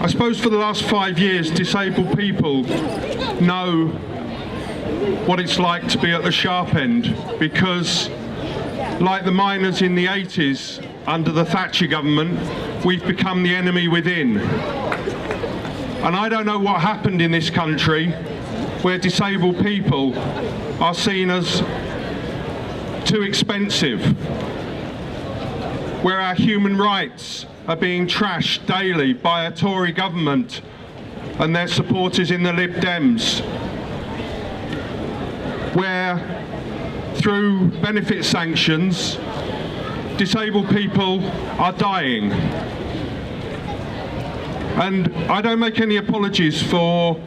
I suppose for the last 5 years, disabled people know what it's like to be at the sharp end, because like the miners in the 80s under the Thatcher government, we've become the enemy within. And I don't know what happened in this country where disabled people are seen as too expensive, where our human rights are being trashed daily by a Tory government and their supporters in the Lib Dems, where through benefit sanctions disabled people are dying. And I don't make any apologies for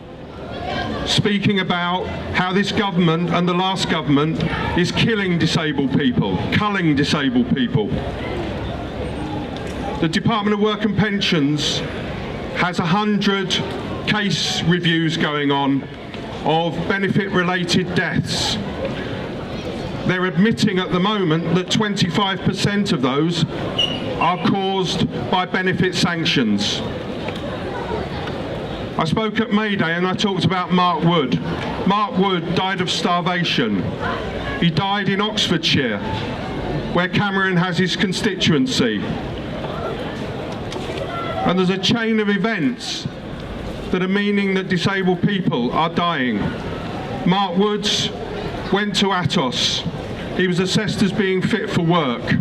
speaking about how this government and the last government is killing disabled people, culling disabled people. The Department of Work and Pensions has 100 case reviews going on of benefit-related deaths. They're admitting at the moment that 25% of those are caused by benefit sanctions. I spoke at May Day and I talked about Mark Wood. Mark Wood died of starvation. He died in Oxfordshire, where Cameron has his constituency. And there's a chain of events that are meaning that disabled people are dying. Mark Woods went to Atos. He was assessed as being fit for work.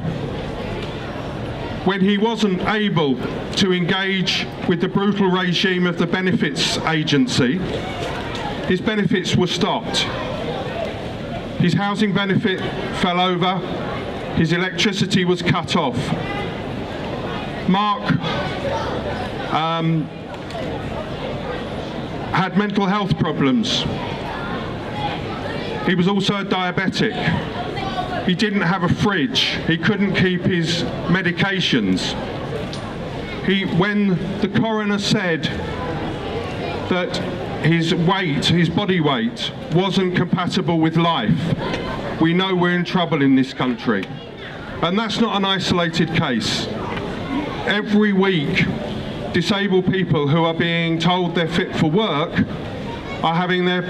When he wasn't able to engage with the brutal regime of the benefits agency, his benefits were stopped. His housing benefit fell over, his electricity was cut off. Mark had mental health problems. He was also a diabetic. He didn't have a fridge. He couldn't keep his medications. When the coroner said that his weight, his body weight, wasn't compatible with life, we know we're in trouble in this country. And that's not an isolated case. Every week, disabled people who are being told they're fit for work are having their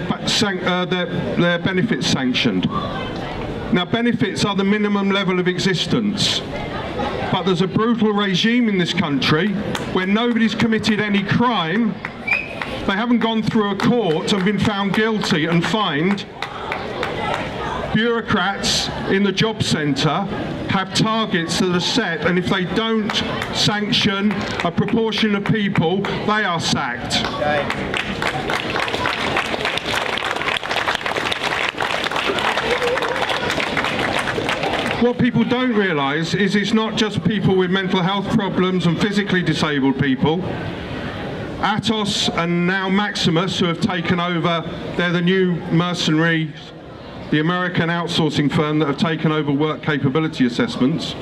benefits sanctioned. Now, benefits are the minimum level of existence, but there's a brutal regime in this country where nobody's committed any crime, they haven't gone through a court and been found guilty and fined. Bureaucrats in the job centre have targets that are set, and if they don't sanction a proportion of people, they are sacked. What people don't realise is it's not just people with mental health problems and physically disabled people. Atos and now Maximus, who have taken over, they're the new mercenaries, the American outsourcing firm that have taken over work capability assessments.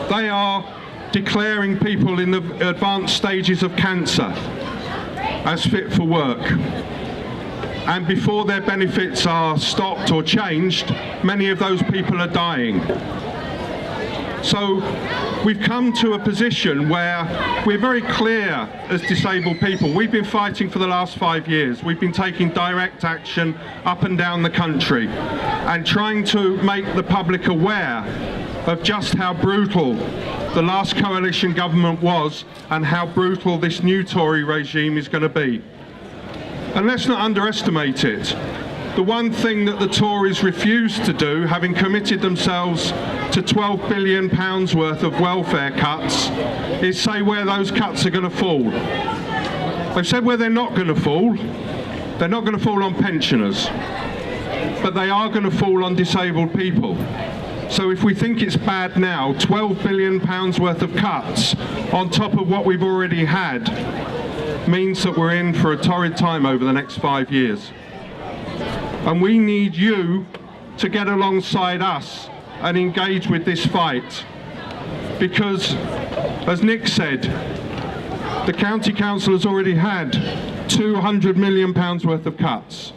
They are declaring people in the advanced stages of cancer as fit for work. And before their benefits are stopped or changed, many of those people are dying. So we've come to a position where we're very clear as disabled people. We've been fighting for the last 5 years. We've been taking direct action up and down the country and trying to make the public aware of just how brutal the last coalition government was and how brutal this new Tory regime is going to be. And let's not underestimate it. The one thing that the Tories refused to do, having committed themselves to £12 billion worth of welfare cuts, is say where those cuts are going to fall. They've said where they're not going to fall. They're not going to fall on pensioners, but they are going to fall on disabled people. So if we think it's bad now, £12 billion worth of cuts on top of what we've already had means that we're in for a torrid time over the next 5 years. And we need you to get alongside us and engage with this fight. Because, as Nick said, the County Council has already had £200 million worth of cuts.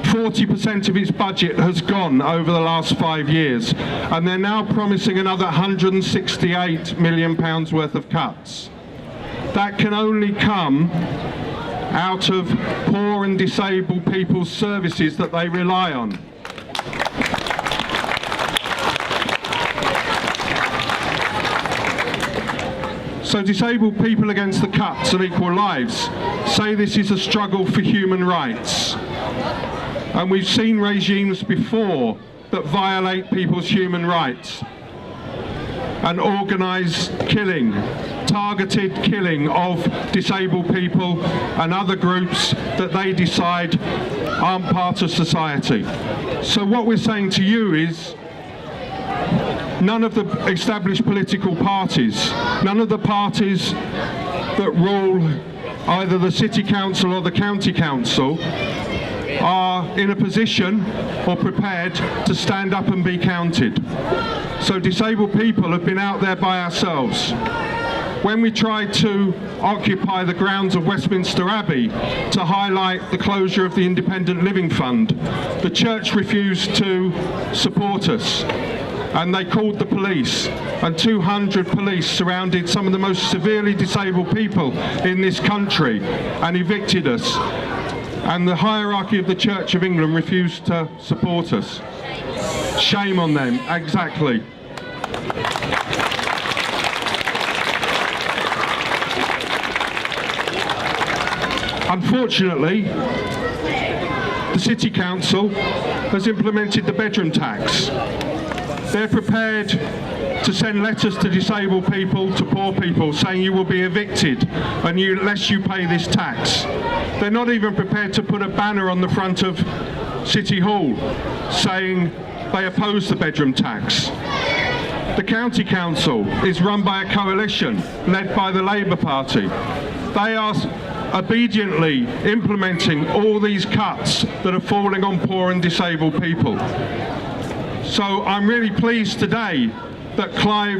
40% of its budget has gone over the last 5 years, and they're now promising another £168 million worth of cuts. That can only come out of poor and disabled people's services that they rely on. So Disabled People Against the Cuts and Equal Lives say this is a struggle for human rights. And we've seen regimes before that violate people's human rights and organise killing, targeted killing of disabled people and other groups that they decide aren't part of society. So what we're saying to you is, none of the established political parties, none of the parties that rule either the City Council or the County Council are in a position or prepared to stand up and be counted. So disabled people have been out there by ourselves. When we tried to occupy the grounds of Westminster Abbey to highlight the closure of the Independent Living Fund, the church refused to support us. And they called the police, and 200 police surrounded some of the most severely disabled people in this country and evicted us. And the hierarchy of the Church of England refused to support us. Shame on them, exactly. Unfortunately, the City Council has implemented the bedroom tax. They're prepared to send letters to disabled people, to poor people, saying you will be evicted unless you pay this tax. They're not even prepared to put a banner on the front of City Hall saying they oppose the bedroom tax. The County Council is run by a coalition led by the Labour Party. They are obediently implementing all these cuts that are falling on poor and disabled people. So I'm really pleased today that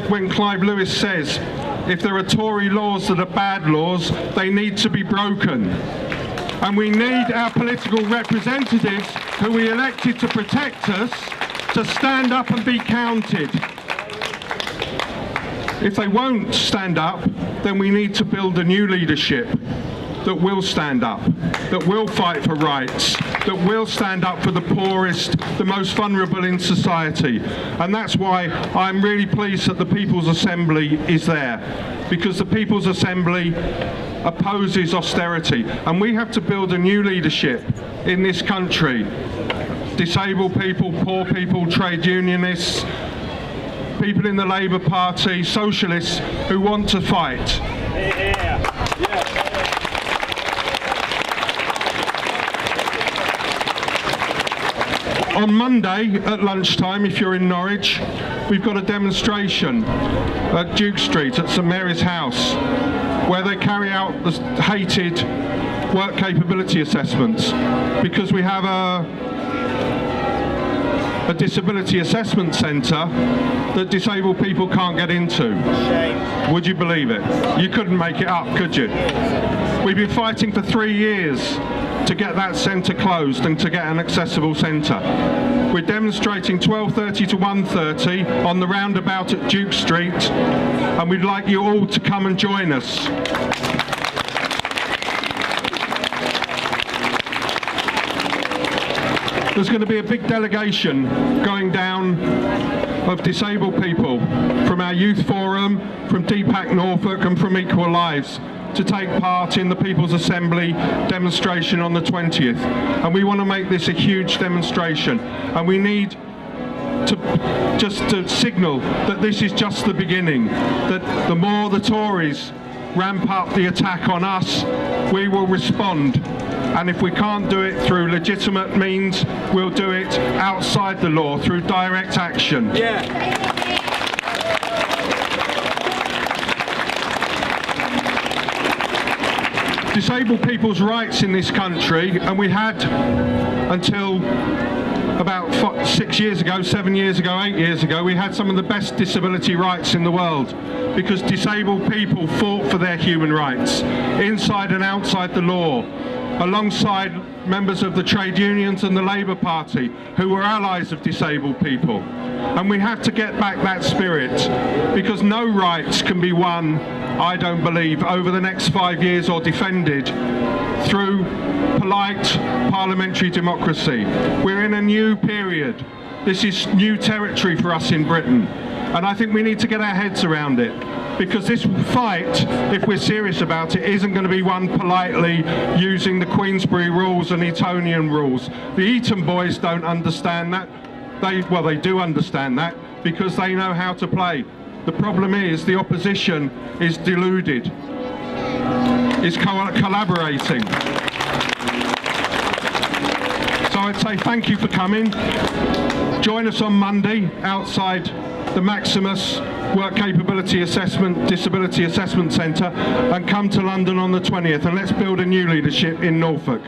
when Clive Lewis says if there are Tory laws that are bad laws, they need to be broken. And we need our political representatives who we elected to protect us to stand up and be counted. If they won't stand up, then we need to build a new leadership that will stand up, that will fight for rights, that will stand up for the poorest, the most vulnerable in society. And that's why I'm really pleased that the People's Assembly is there, because the People's Assembly opposes austerity. And we have to build a new leadership in this country. Disabled people, poor people, trade unionists, people in the Labour Party, socialists who want to fight. On Monday at lunchtime, if you're in Norwich, we've got a demonstration at Duke Street at St Mary's House, where they carry out the hated work capability assessments, because we have a disability assessment centre that disabled people can't get into. Shame. Would you believe it? You couldn't make it up, could you? We've been fighting for 3 years to get that centre closed and to get an accessible centre. We're demonstrating 12:30 to 1:30 on the roundabout at Duke Street, and we'd like you all to come and join us. There's going to be a big delegation going down of disabled people from our youth forum, from Deepak Norfolk and from Equal Lives to take part in the People's Assembly demonstration on the 20th. And we want to make this a huge demonstration, and we need to signal that this is just the beginning, that the more the Tories ramp up the attack on us, we will respond. And if we can't do it through legitimate means, we'll do it outside the law, through direct action. Yeah. Disabled people's rights in this country, and we had until about 7 years ago, 8 years ago, we had some of the best disability rights in the world, because disabled people fought for their human rights, inside and outside the law. alongside members of the trade unions and the Labour Party, who were allies of disabled people. And we have to get back that spirit, because no rights can be won, I don't believe, over the next 5 years or defended through polite parliamentary democracy. We're in a new period. This is new territory for us in Britain, and I think we need to get our heads around it, because this fight, if we're serious about it, isn't going to be won politely using the Queensberry rules and Etonian rules. The Eton boys don't understand that. They do understand that, because they know how to play. The problem is the opposition is deluded, is collaborating. So I'd say thank you for coming. Join us on Monday outside the Maximus Work Capability Assessment Disability Assessment Centre, and come to London on the 20th, and let's build a new leadership in Norfolk.